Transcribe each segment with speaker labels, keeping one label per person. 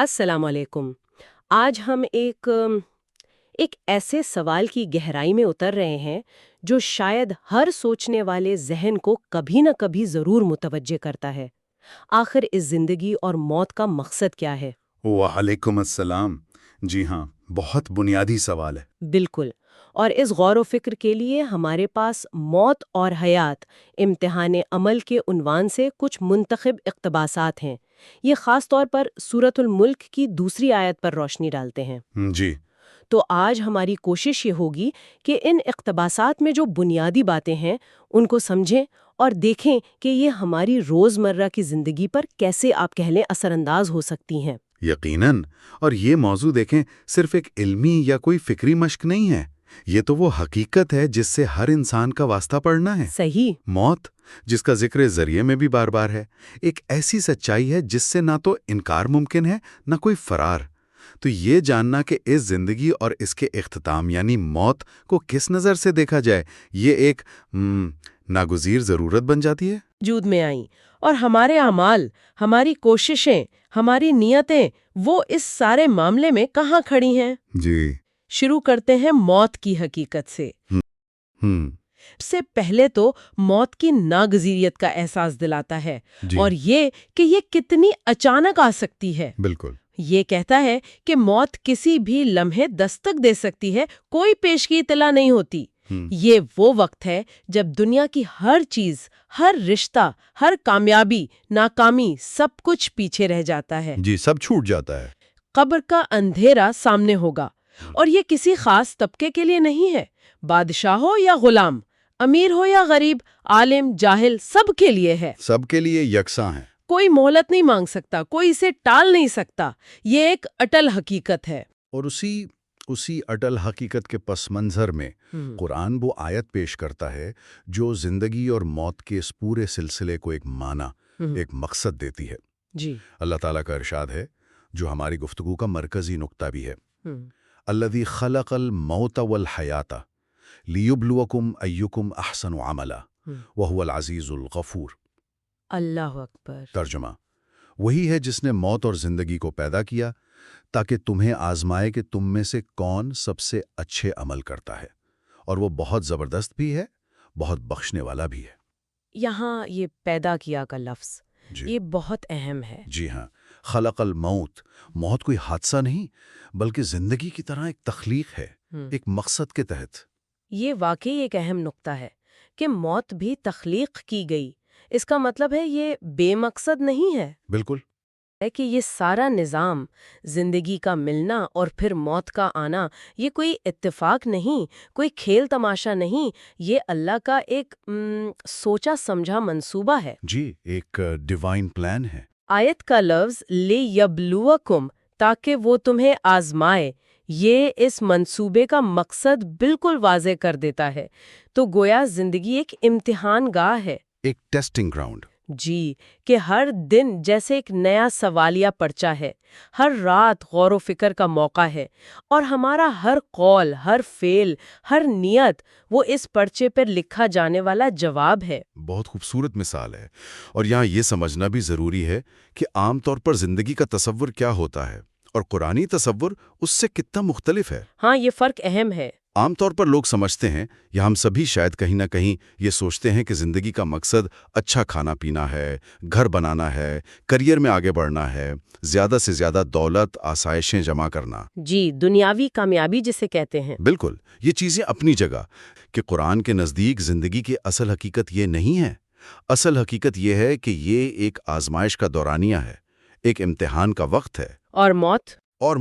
Speaker 1: السلام علیکم۔ آج ہم ایک ایسے سوال کی گہرائی میں اتر رہے ہیں جو شاید ہر سوچنے والے ذہن کو کبھی نہ کبھی ضرور متوجہ کرتا ہے۔ آخر اس زندگی اور موت کا مقصد کیا ہے؟
Speaker 2: وعلیکم السلام۔ جی ہاں، بہت بنیادی سوال ہے۔
Speaker 1: بالکل۔ اور اس غور و فکر کے لیے ہمارے پاس موت اور حیات امتحان عمل کے عنوان سے کچھ منتخب اقتباسات ہیں۔ یہ خاص طور پر سورۃ الملک کی دوسری آیت پر روشنی ڈالتے ہیں۔
Speaker 2: جی
Speaker 1: تو آج ہماری کوشش یہ ہوگی کہ ان اقتباسات میں جو بنیادی باتیں ہیں ان کو سمجھیں اور دیکھیں کہ یہ ہماری روزمرہ کی زندگی پر کیسے آپ کہہ لیں اثر انداز ہو سکتی ہیں۔
Speaker 2: یقیناً، اور یہ موضوع دیکھیں صرف ایک علمی یا کوئی فکری مشق نہیں ہے، یہ تو وہ حقیقت ہے جس سے ہر انسان کا واسطہ پڑنا ہے۔
Speaker 1: صحیح۔
Speaker 2: موت، جس کا ذکر ذریعے میں بھی بار بار ہے، ایک ایسی سچائی ہے جس سے نہ تو انکار ممکن ہے نہ کوئی فرار۔ تو یہ جاننا کہ اس زندگی اور اس کے اختتام یعنی موت کو کس نظر سے دیکھا جائے، یہ ایک ناگزیر ضرورت بن جاتی ہے۔
Speaker 1: وجود میں آئیں اور ہمارے اعمال، ہماری کوششیں، ہماری نیتیں وہ اس سارے معاملے میں کہاں کھڑی ہیں؟
Speaker 2: جی
Speaker 1: شروع کرتے ہیں موت کی حقیقت سے۔ سب سے پہلے تو موت کی ناگزیریت کا احساس دلاتا ہے، اور یہ کہ یہ کتنی اچانک آ سکتی ہے۔
Speaker 2: بالکل۔
Speaker 1: یہ کہتا ہے کہ موت کسی بھی لمحے دستک دے سکتی ہے، کوئی پیشگی اطلاع نہیں ہوتی۔ یہ وہ وقت ہے جب دنیا کی ہر چیز، ہر رشتہ، ہر کامیابی، ناکامی، سب کچھ پیچھے رہ جاتا ہے۔
Speaker 2: جی، سب چھوٹ جاتا ہے۔
Speaker 1: قبر کا اندھیرا سامنے ہوگا، اور یہ کسی خاص طبقے کے لیے نہیں ہے، بادشاہ ہو یا غلام، امیر ہو یا غریب، عالم جاہل، سب کے لیے ہے۔
Speaker 2: سب کے لیے یکساں ہے۔
Speaker 1: کوئی مہلت نہیں مانگ سکتا، کوئی اسے ٹال نہیں سکتا۔ یہ ایک اٹل حقیقت ہے۔
Speaker 2: اور اسی اٹل حقیقت کے پس منظر میں قرآن وہ آیت پیش کرتا ہے جو زندگی اور موت کے اس پورے سلسلے کو ایک معنی، ایک مقصد دیتی ہے۔
Speaker 1: جی،
Speaker 2: اللہ تعالیٰ کا ارشاد ہے جو ہماری گفتگو کا مرکزی نقطہ بھی ہے۔ الذی خلق الموت والحیات لیبلوکم ایکم احسن عملا وہو العزیز الغفور۔
Speaker 1: اللہ اکبر۔
Speaker 2: ترجمہ: وہی ہے جس نے موت اور زندگی کو پیدا کیا تاکہ تمہیں آزمائے کہ تم میں سے کون سب سے اچھے عمل کرتا ہے، اور وہ بہت زبردست بھی ہے، بہت بخشنے والا بھی ہے۔
Speaker 1: یہاں یہ پیدا کیا کا لفظ
Speaker 2: جی
Speaker 1: یہ بہت اہم ہے۔
Speaker 2: جی ہاں، خلق الموت، موت کوئی حادثہ نہیں بلکہ زندگی کی طرح ایک تخلیق ہے، ایک مقصد کے تحت۔
Speaker 1: یہ واقعی ایک اہم نقطہ ہے کہ موت بھی تخلیق کی گئی۔ اس کا مطلب ہے یہ بے مقصد نہیں ہے۔
Speaker 2: بالکل۔
Speaker 1: ہے کہ یہ سارا نظام، زندگی کا ملنا اور پھر موت کا آنا، یہ کوئی اتفاق نہیں، کوئی کھیل تماشا نہیں، یہ اللہ کا ایک سوچا سمجھا منصوبہ ہے۔
Speaker 2: جی، ایک ڈیوائن پلان ہے۔
Speaker 1: آیت کا لفظ لیبلوکم، تاکہ وہ تمہیں آزمائے، یہ اس منصوبے کا مقصد بالکل واضح کر دیتا ہے۔ تو گویا زندگی ایک امتحان گاہ ہے۔
Speaker 2: ایک ٹیسٹنگ گراؤنڈ۔
Speaker 1: جی، کہ ہر دن جیسے ایک نیا سوالیہ پرچہ ہے، ہر رات غور و فکر کا موقع ہے، اور ہمارا ہر قول، ہر فعل، ہر نیت وہ اس پرچے پر لکھا جانے والا جواب ہے۔
Speaker 2: بہت خوبصورت مثال ہے، اور یہاں یہ سمجھنا بھی ضروری ہے کہ عام طور پر زندگی کا تصور کیا ہوتا ہے اور قرآنی تصور اس سے کتنا مختلف ہے۔
Speaker 1: ہاں، یہ فرق اہم ہے۔
Speaker 2: عام طور پر لوگ سمجھتے ہیں، یا ہم سبھی شاید کہیں نہ کہیں یہ سوچتے ہیں کہ زندگی کا مقصد اچھا کھانا پینا ہے، گھر بنانا ہے، کریئر میں آگے بڑھنا ہے، زیادہ سے زیادہ دولت، آسائشیں جمع کرنا۔
Speaker 1: جی، دنیاوی کامیابی جسے کہتے ہیں۔
Speaker 2: بالکل، یہ چیزیں اپنی جگہ، کہ قرآن کے نزدیک زندگی کی اصل حقیقت یہ نہیں ہے۔ اصل حقیقت یہ ہے کہ یہ ایک آزمائش کا دورانیہ ہے، ایک امتحان کا وقت ہے۔
Speaker 1: اور موت؟
Speaker 2: اور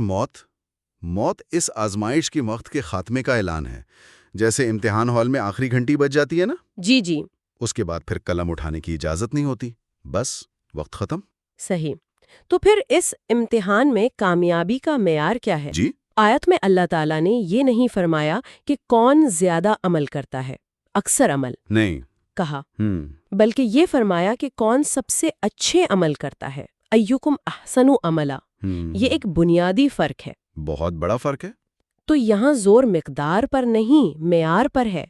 Speaker 2: موت اس آزمائش کی وقت کے خاتمے کا اعلان ہے۔ جیسے امتحان ہال میں آخری گھنٹی بج جاتی ہے نا،
Speaker 1: جی جی،
Speaker 2: اس کے بعد پھر قلم اٹھانے کی اجازت نہیں ہوتی، بس وقت ختم۔
Speaker 1: صحیح۔ تو پھر اس امتحان میں کامیابی کا معیار کیا ہے؟
Speaker 2: جی،
Speaker 1: آیت میں اللہ تعالیٰ نے یہ نہیں فرمایا کہ کون زیادہ عمل کرتا ہے، اکثر عمل
Speaker 2: نہیں
Speaker 1: کہا، بلکہ یہ فرمایا کہ کون سب سے اچھے عمل کرتا ہے، ایکم احسن عملا۔ یہ ایک بنیادی فرق ہے۔
Speaker 2: بہت بڑا فرق ہے۔
Speaker 1: تو یہاں زور مقدار پر نہیں، معیار پر ہے۔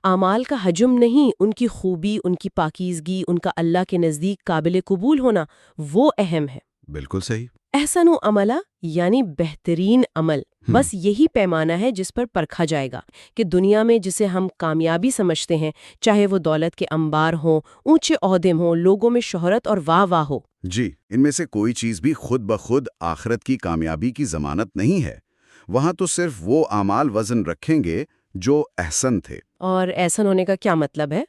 Speaker 1: اعمال کا حجم نہیں، ان کی خوبی، ان کی پاکیزگی، ان کا اللہ کے نزدیک قابل قبول ہونا، وہ اہم ہے۔
Speaker 2: بالکل صحیح۔
Speaker 1: احسن عملہ یعنی بہترین عمل، بس یہی پیمانہ ہے جس پر پرکھا جائے گا کہ دنیا میں جسے ہم کامیابی سمجھتے ہیں، چاہے وہ دولت کے انبار ہوں، اونچے عہدے ہوں، لوگوں میں شہرت اور واہ واہ ہو۔
Speaker 3: جی، ان میں سے کوئی چیز بھی خود بخود آخرت کی کامیابی کی ضمانت نہیں ہے۔ وہاں تو صرف وہ اعمال وزن رکھیں گے جو احسن تھے۔
Speaker 1: اور احسن ہونے کا کیا مطلب ہے؟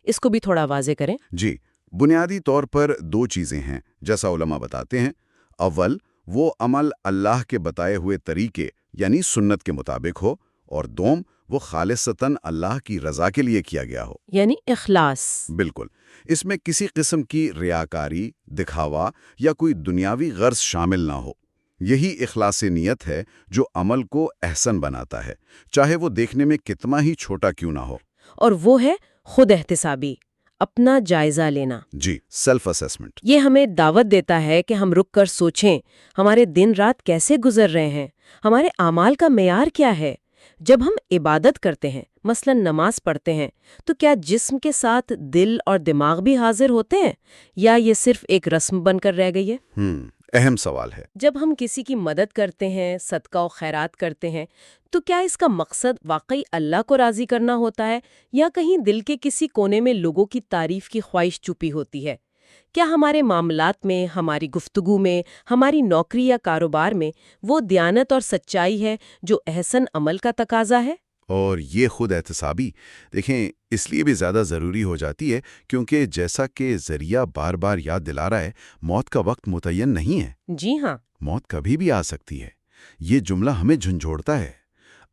Speaker 1: اس کو بھی تھوڑا واضح کریں۔
Speaker 3: جی، بنیادی طور پر دو چیزیں ہیں جیسا علماء بتاتے ہیں۔ اول، وہ عمل اللہ کے بتائے ہوئے طریقے یعنی سنت کے مطابق ہو، اور دوم، وہ خالصتاً اللہ کی رضا کے لیے کیا گیا ہو،
Speaker 1: یعنی اخلاص۔
Speaker 3: بالکل۔ اس میں کسی قسم کی ریاکاری، دکھاوا یا کوئی دنیاوی غرض شامل نہ ہو۔ یہی اخلاص نیت ہے جو عمل کو احسن بناتا ہے، چاہے وہ دیکھنے میں کتنا ہی چھوٹا کیوں نہ ہو۔
Speaker 1: اور وہ ہے خود احتسابی، اپنا جائزہ لینا۔
Speaker 3: جی، سیلف اسیسمنٹ۔
Speaker 1: یہ ہمیں دعوت دیتا ہے کہ ہم رک کر سوچیں ہمارے دن رات کیسے گزر رہے ہیں، ہمارے اعمال کا معیار کیا ہے۔ جب ہم عبادت کرتے ہیں، مثلا نماز پڑھتے ہیں، تو کیا جسم کے ساتھ دل اور دماغ بھی حاضر ہوتے ہیں، یا یہ صرف ایک رسم بن کر رہ گئی ہے؟
Speaker 3: اہم سوال ہے۔
Speaker 1: جب ہم کسی کی مدد کرتے ہیں، صدقہ و خیرات کرتے ہیں، تو کیا اس کا مقصد واقعی اللہ کو راضی کرنا ہوتا ہے، یا کہیں دل کے کسی کونے میں لوگوں کی تعریف کی خواہش چھپی ہوتی ہے؟ کیا ہمارے معاملات میں، ہماری گفتگو میں، ہماری نوکری یا کاروبار میں وہ دیانت اور سچائی ہے جو احسن عمل کا تقاضا ہے؟
Speaker 3: اور یہ خود احتسابی، دیکھیں، اس لیے بھی زیادہ ضروری ہو جاتی ہے کیونکہ جیسا کہ ذریعہ بار بار یاد دلا رہا ہے، موت کا وقت متعین نہیں ہے۔
Speaker 1: جی ہاں۔
Speaker 3: موت کبھی بھی آ سکتی ہے۔ یہ جملہ ہمیں جھنجھوڑتا ہے۔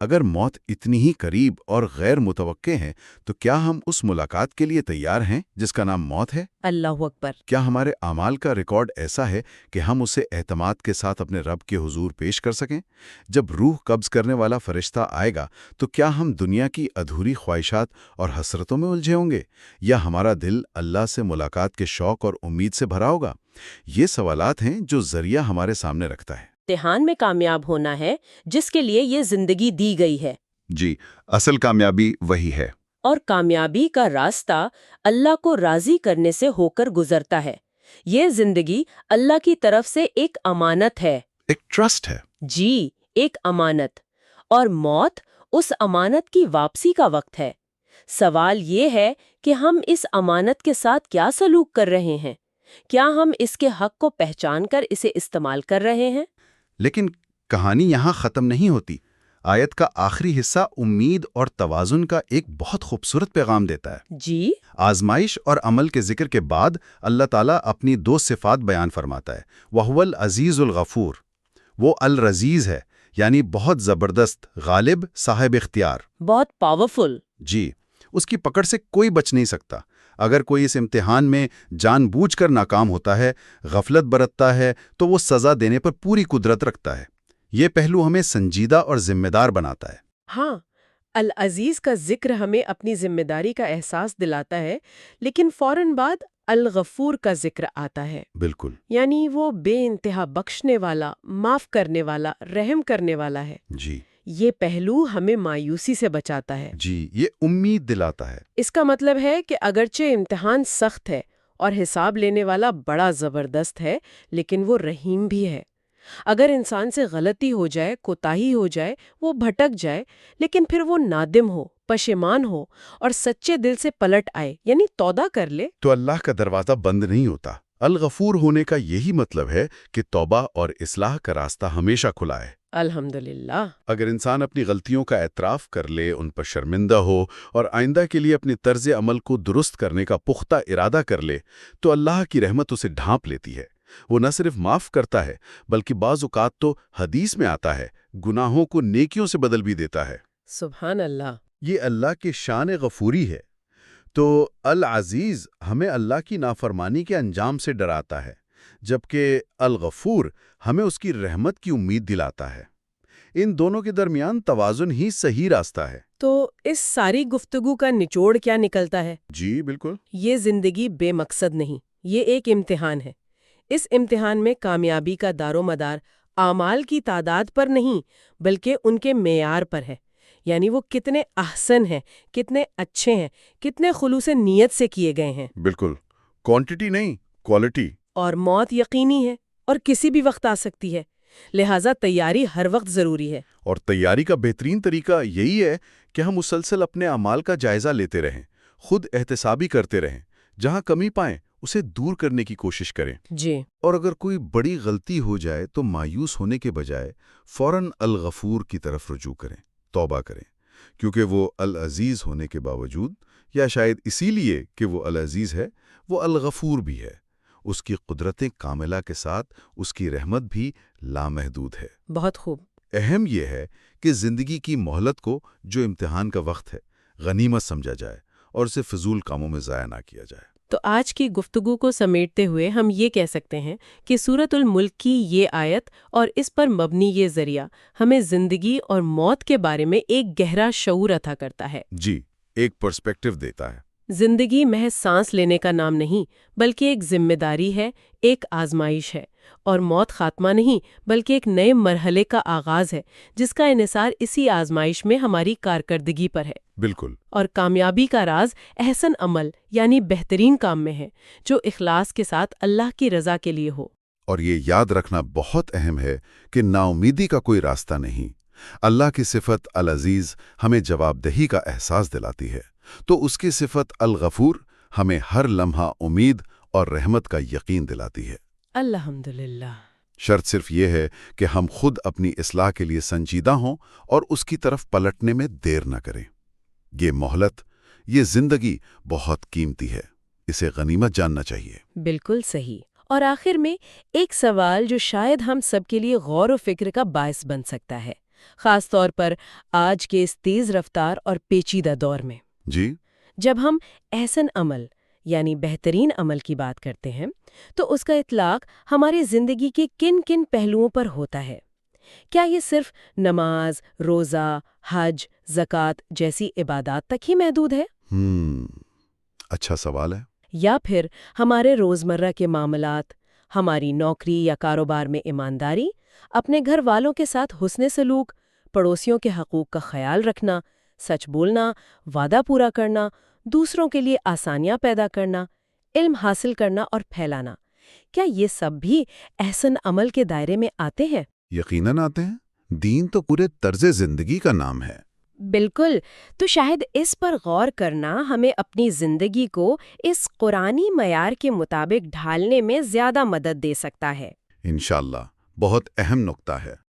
Speaker 3: اگر موت اتنی ہی قریب اور غیر متوقع ہے تو کیا ہم اس ملاقات کے لیے تیار ہیں جس کا نام موت ہے؟
Speaker 1: اللہ اکبر۔
Speaker 3: کیا ہمارے اعمال کا ریکارڈ ایسا ہے کہ ہم اسے اعتماد کے ساتھ اپنے رب کے حضور پیش کر سکیں؟ جب روح قبض کرنے والا فرشتہ آئے گا تو کیا ہم دنیا کی ادھوری خواہشات اور حسرتوں میں الجھے ہوں گے، یا ہمارا دل اللہ سے ملاقات کے شوق اور امید سے بھرا ہوگا؟ یہ سوالات ہیں جو ذریعہ ہمارے سامنے رکھتا ہے۔
Speaker 1: امتحان میں کامیاب ہونا ہے جس کے لیے یہ زندگی دی گئی ہے۔
Speaker 3: جی، اصل کامیابی وہی ہے۔
Speaker 1: اور کامیابی کا راستہ اللہ کو راضی کرنے سے ہو کر گزرتا ہے۔ یہ زندگی اللہ کی طرف سے ایک امانت ہے۔
Speaker 3: ایک ٹرسٹ ہے۔
Speaker 1: جی، ایک امانت۔ اور موت اس امانت کی واپسی کا وقت ہے۔ سوال یہ ہے کہ ہم اس امانت کے ساتھ کیا سلوک کر رہے ہیں؟ کیا ہم اس کے حق کو پہچان کر اسے استعمال کر رہے ہیں؟
Speaker 3: لیکن کہانی یہاں ختم نہیں ہوتی۔ آیت کا آخری حصہ امید اور توازن کا ایک بہت خوبصورت پیغام دیتا ہے۔
Speaker 1: جی۔
Speaker 3: آزمائش اور عمل کے ذکر کے بعد اللہ تعالیٰ اپنی دو صفات بیان فرماتا ہے۔ وَهُوَ الْعَزِيزُ الْغَفُورُ، وہ الرزیز ہے، یعنی بہت زبردست، غالب، صاحب اختیار۔
Speaker 1: بہت پاورفل۔
Speaker 3: جی، اس کی پکڑ سے کوئی بچ نہیں سکتا۔ اگر کوئی اس امتحان میں جان بوجھ کر ناکام ہوتا ہے، غفلت برتتا ہے، تو وہ سزا دینے پر پوری قدرت رکھتا ہے۔ یہ پہلو ہمیں سنجیدہ اور ذمہ دار بناتا ہے۔
Speaker 1: ہاں، العزیز کا ذکر ہمیں اپنی ذمہ داری کا احساس دلاتا ہے، لیکن فوراً بعد الغفور کا ذکر آتا ہے۔
Speaker 3: بالکل۔
Speaker 1: یعنی وہ بے انتہا بخشنے والا، معاف کرنے والا، رحم کرنے والا ہے۔
Speaker 3: جی،
Speaker 1: یہ پہلو ہمیں مایوسی سے بچاتا ہے۔
Speaker 3: جی، یہ امید دلاتا ہے۔
Speaker 1: اس کا مطلب ہے کہ اگرچہ امتحان سخت ہے اور حساب لینے والا بڑا زبردست ہے، لیکن وہ رحیم بھی ہے۔ اگر انسان سے غلطی ہو جائے، کوتاہی ہو جائے، وہ بھٹک جائے، لیکن پھر وہ نادم ہو، پشیمان ہو اور سچے دل سے پلٹ آئے، یعنی توبہ کر لے،
Speaker 3: تو اللہ کا دروازہ بند نہیں ہوتا۔ الغفور ہونے کا یہی مطلب ہے کہ توبہ اور اصلاح کا راستہ ہمیشہ کھلا ہے۔
Speaker 1: الحمدللہ۔
Speaker 3: اگر انسان اپنی غلطیوں کا اعتراف کر لے، ان پر شرمندہ ہو اور آئندہ کے لیے اپنی طرز عمل کو درست کرنے کا پختہ ارادہ کر لے، تو اللہ کی رحمت اسے ڈھانپ لیتی ہے۔ وہ نہ صرف معاف کرتا ہے بلکہ بعض اوقات تو حدیث میں آتا ہے گناہوں کو نیکیوں سے بدل بھی دیتا ہے۔
Speaker 1: سبحان اللہ۔
Speaker 3: یہ اللہ کی شان غفوری ہے۔ تو العزیز ہمیں اللہ کی نافرمانی کے انجام سے ڈراتا ہے، جبکہ الغفور ہمیں اس کی رحمت کی امید دلاتا ہے۔ ان دونوں کے درمیان توازن ہی صحیح راستہ ہے۔
Speaker 1: تو اس ساری گفتگو کا نچوڑ کیا نکلتا ہے؟
Speaker 3: جی بالکل۔
Speaker 1: یہ زندگی بے مقصد نہیں، یہ ایک امتحان ہے۔ اس امتحان میں کامیابی کا دار و مدار اعمال کی تعداد پر نہیں، بلکہ ان کے معیار پر ہے۔ یعنی وہ کتنے احسن ہیں، کتنے اچھے ہیں، کتنے خلوص نیت سے کیے گئے ہیں۔
Speaker 3: بالکل، کوانٹٹی نہیں، کوالٹی۔
Speaker 1: اور موت یقینی ہے اور کسی بھی وقت آ سکتی ہے، لہٰذا تیاری ہر وقت ضروری ہے۔
Speaker 3: اور تیاری کا بہترین طریقہ یہی ہے کہ ہم مسلسل اپنے اعمال کا جائزہ لیتے رہیں، خود احتسابی کرتے رہیں، جہاں کمی پائیں اسے دور کرنے کی کوشش کریں۔
Speaker 1: جی،
Speaker 3: اور اگر کوئی بڑی غلطی ہو جائے تو مایوس ہونے کے بجائے فوراً الغفور کی طرف رجوع کریں، توبہ کریں، کیونکہ وہ العزیز ہونے کے باوجود، یا شاید اسی لیے کہ وہ العزیز ہے، وہ الغفور بھی ہے۔ اس کی قدرت کاملہ کے ساتھ اس کی رحمت بھی لامحدود ہے۔
Speaker 1: بہت خوب۔
Speaker 3: اہم یہ ہے کہ زندگی کی مہلت کو، جو امتحان کا وقت ہے، غنیمت سمجھا جائے اور اسے فضول کاموں میں ضائع نہ کیا جائے۔
Speaker 1: تو آج کی گفتگو کو سمیٹتے ہوئے ہم یہ کہہ سکتے ہیں کہ سورۃ الملک کی یہ آیت اور اس پر مبنی یہ ذریعہ ہمیں زندگی اور موت کے بارے میں ایک گہرا شعور عطا کرتا ہے۔
Speaker 3: جی، ایک پرسپیکٹو دیتا ہے۔
Speaker 1: زندگی محض سانس لینے کا نام نہیں، بلکہ ایک ذمہ داری ہے، ایک آزمائش ہے، اور موت خاتمہ نہیں بلکہ ایک نئے مرحلے کا آغاز ہے، جس کا انحصار اسی آزمائش میں ہماری کارکردگی پر ہے۔
Speaker 3: بالکل۔
Speaker 1: اور کامیابی کا راز احسن عمل یعنی بہترین کام میں ہے، جو اخلاص کے ساتھ اللہ کی رضا کے لیے ہو۔
Speaker 3: اور یہ یاد رکھنا بہت اہم ہے کہ نا امیدی کا کوئی راستہ نہیں۔ اللہ کی صفت العزیز ہمیں جواب دہی کا احساس دلاتی ہے، تو اس کی صفت الغفور ہمیں ہر لمحہ امید اور رحمت کا یقین دلاتی ہے۔
Speaker 1: الحمدللہ۔
Speaker 3: شرط صرف یہ ہے کہ ہم خود اپنی اصلاح کے لیے سنجیدہ ہوں اور اس کی طرف پلٹنے میں دیر نہ کریں۔ یہ مہلت، یہ زندگی بہت قیمتی ہے، اسے غنیمت جاننا چاہیے۔
Speaker 1: بالکل صحیح۔ اور آخر میں ایک سوال جو شاید ہم سب کے لیے غور و فکر کا باعث بن سکتا ہے، خاص طور پر آج کے اس تیز رفتار اور پیچیدہ دور میں۔
Speaker 3: جی؟
Speaker 1: جب ہم احسن عمل یعنی بہترین عمل کی بات کرتے ہیں تو اس کا اطلاق ہماری زندگی کے کن کن پہلوؤں پر ہوتا ہے؟ کیا یہ صرف نماز، روزہ، حج، زکوٰۃ جیسی عبادات تک ہی محدود ہے؟
Speaker 3: اچھا سوال ہے۔
Speaker 1: یا پھر ہمارے روزمرہ کے معاملات، ہماری نوکری یا کاروبار میں ایمانداری، اپنے گھر والوں کے ساتھ حسن سلوک، پڑوسیوں کے حقوق کا خیال رکھنا، سچ بولنا، وعدہ پورا کرنا، دوسروں کے لیے آسانیاں پیدا کرنا، علم حاصل کرنا اور پھیلانا، کیا یہ سب بھی احسن عمل کے دائرے میں آتے ہیں؟
Speaker 3: یقیناً آتے ہیں۔ دین تو پورے طرز زندگی کا نام ہے۔
Speaker 1: بالکل۔ تو شاید اس پر غور کرنا ہمیں اپنی زندگی کو اس قرآنی معیار کے مطابق ڈھالنے میں زیادہ مدد دے سکتا ہے۔
Speaker 3: انشاءاللہ، بہت اہم نقطہ ہے۔